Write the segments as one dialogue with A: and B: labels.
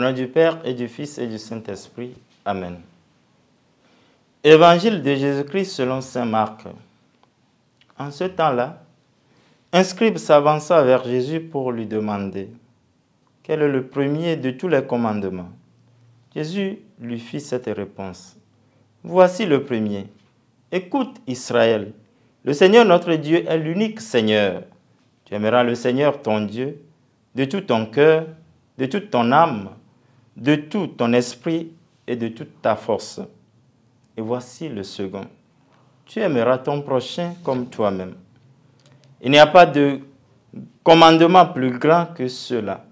A: nom du Père et du Fils et du Saint-Esprit. Amen. Évangile de Jésus-Christ selon saint Marc. En ce temps-là, un scribe s'avança vers Jésus pour lui demander quel est le premier de tous les commandements. Jésus lui fit cette réponse. Voici le premier. Écoute Israël, le Seigneur notre Dieu est l'unique Seigneur. Tu aimeras le Seigneur ton Dieu de tout ton cœur, de toute ton âme, de tout ton esprit et de toute ta force. Et voici le second. Tu aimeras ton prochain comme toi-même. Il n'y a pas de commandement plus grand que cela.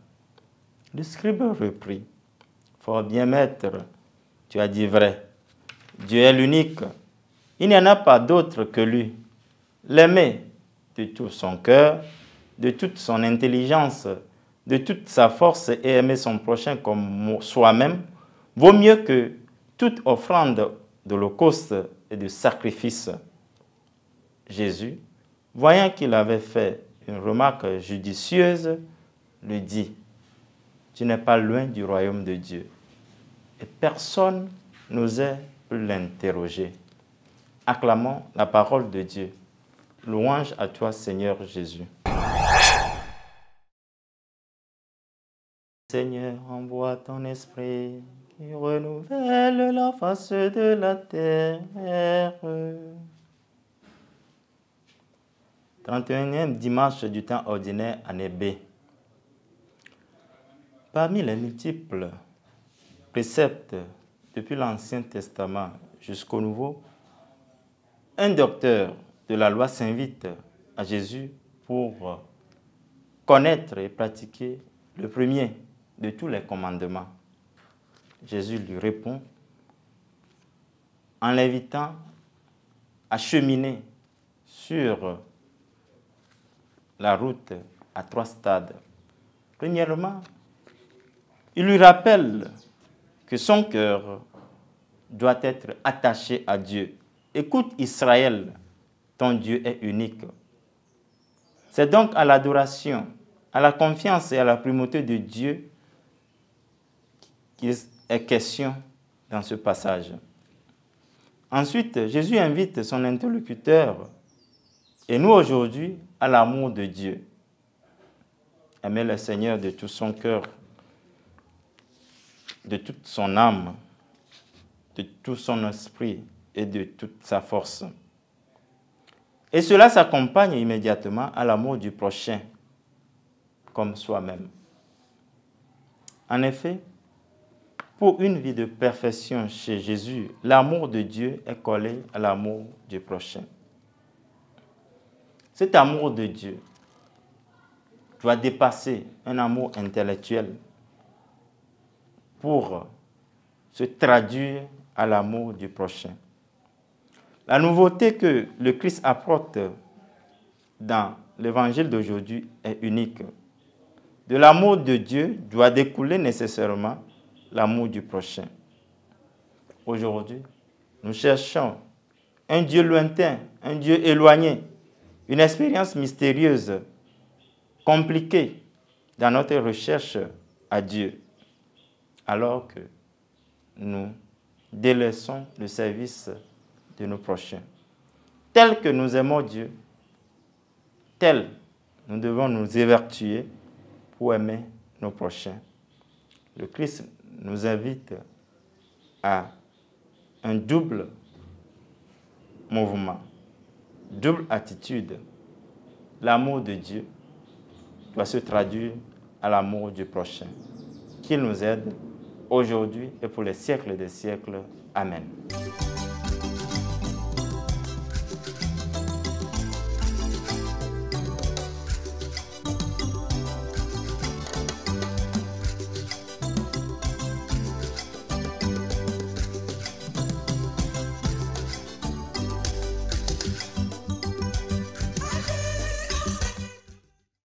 A: Le scribe reprit. Fort bien, maître, tu as dit vrai. Dieu est l'unique. Il n'y en a pas d'autre que lui. L'aimer de tout son cœur, de toute son intelligence, de toute sa force et aimer son prochain comme soi-même vaut mieux que toute offrande d'holocauste et de sacrifice. Jésus, voyant qu'il avait fait une remarque judicieuse, lui dit, tu n'es pas loin du royaume de Dieu. Et personne n'osait plus l'interroger. Acclamons la parole de Dieu. Louange à toi, Seigneur Jésus. Seigneur, envoie ton esprit qui renouvelle la face de la terre. 31e dimanche du temps ordinaire, année B. Parmi les multiples préceptes depuis l'Ancien Testament jusqu'au Nouveau, un docteur de la loi s'invite à Jésus pour connaître et pratiquer le premier de tous les commandements. Jésus lui répond en l'invitant à cheminer sur la route à 3 stades. Premièrement, il lui rappelle que son cœur doit être attaché à Dieu. Écoute Israël, ton Dieu est unique. C'est donc à l'adoration, à la confiance et à la primauté de Dieu qu'il est question dans ce passage. Ensuite, Jésus invite son interlocuteur, et nous aujourd'hui, à l'amour de Dieu. Aimer le Seigneur de tout son cœur, de toute son âme, de tout son esprit et de toute sa force. Et cela s'accompagne immédiatement à l'amour du prochain, comme soi-même. En effet, pour une vie de perfection chez Jésus, l'amour de Dieu est collé à l'amour du prochain. Cet amour de Dieu doit dépasser un amour intellectuel pour se traduire à l'amour du prochain. La nouveauté que le Christ apporte dans l'évangile d'aujourd'hui est unique. De l'amour de Dieu doit découler nécessairement l'amour du prochain. Aujourd'hui, nous cherchons un Dieu lointain, un Dieu éloigné, une expérience mystérieuse, compliquée dans notre recherche à Dieu, alors que nous délaissons le service de nos prochains. Tel que nous aimons Dieu, tel nous devons nous évertuer pour aimer nos prochains. Le Christ nous invite à un double mouvement, double attitude. L'amour de Dieu doit se traduire à l'amour du prochain. Qu'il nous aide aujourd'hui et pour les siècles des siècles. Amen.